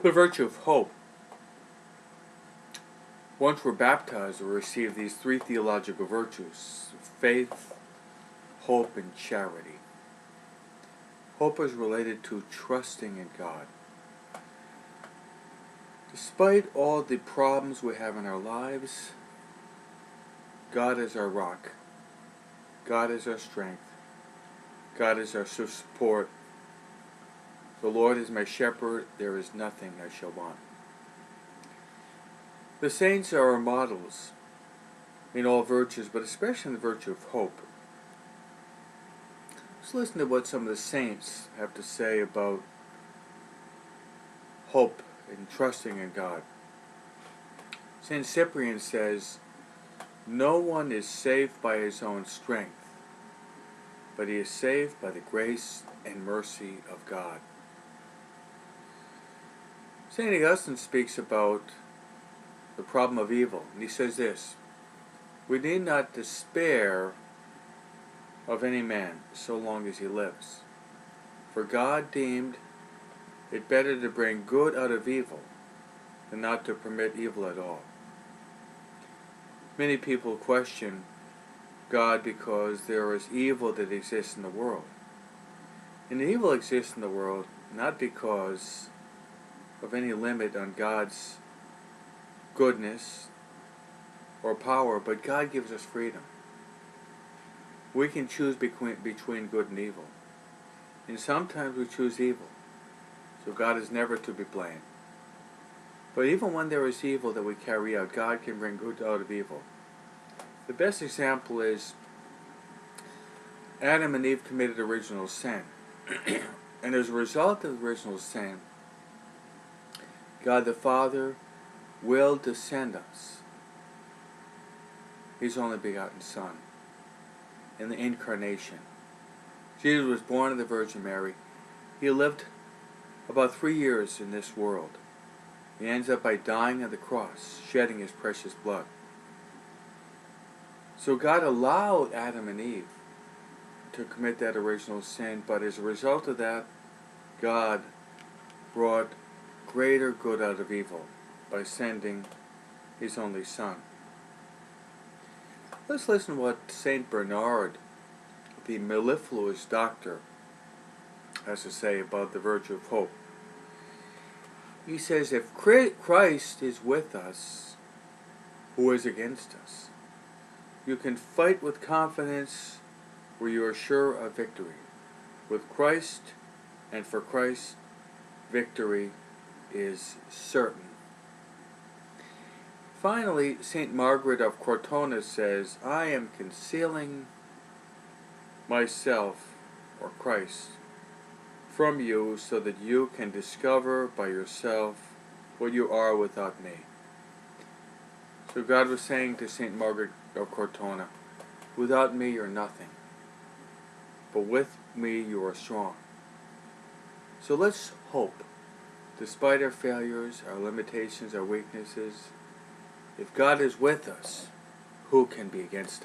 The virtue of hope. Once we're baptized, we receive these three theological virtues: faith, hope, and charity. Hope is related to trusting in God. Despite all the problems we have in our lives, God is our rock. God is our strength. God is our support. The Lord is my shepherd, there is nothing I shall want. The saints are our models in all virtues, but especially in the virtue of hope. Let's listen to what some of the saints have to say about hope and trusting in God. St. Cyprian says, "No one is saved by his own strength, but he is saved by the grace and mercy of God." St. Augustine speaks about the problem of evil, and he says this: "We need not despair of any man so long as he lives, for God deemed it better to bring good out of evil than not to permit evil at all." Many people question God because there is evil that exists in the world. And the evil exists in the world not because of any limit on God's goodness or power, but God gives us freedom. We can choose between good and evil. And sometimes we choose evil. So God is never to be blamed. But even when there is evil that we carry out, God can bring good out of evil. The best example is Adam and Eve committed original sin. And as a result of the original sin, God the Father will to send us His only begotten Son in the Incarnation. Jesus was born of the Virgin Mary. He lived about 3 years in this world. He ends up by dying on the cross, shedding His precious blood. So God allowed Adam and Eve to commit that original sin, but as a result of that, God brought greater good out of evil by sending His only Son. Let's listen to what St. Bernard, the mellifluous doctor, has to say about the virtue of hope. He says, "If Christ is with us, who is against us? You can fight with confidence where you are sure of victory. With Christ and for Christ, victory is certain." Finally, St. Margaret of Cortona says, "I am concealing myself, or Christ, from you so that you can discover by yourself what you are without me." So God was saying to St. Margaret of Cortona, without me you're nothing, but with me you are strong. So let's hope, despite our failures, our limitations, our weaknesses, if God is with us, who can be against us?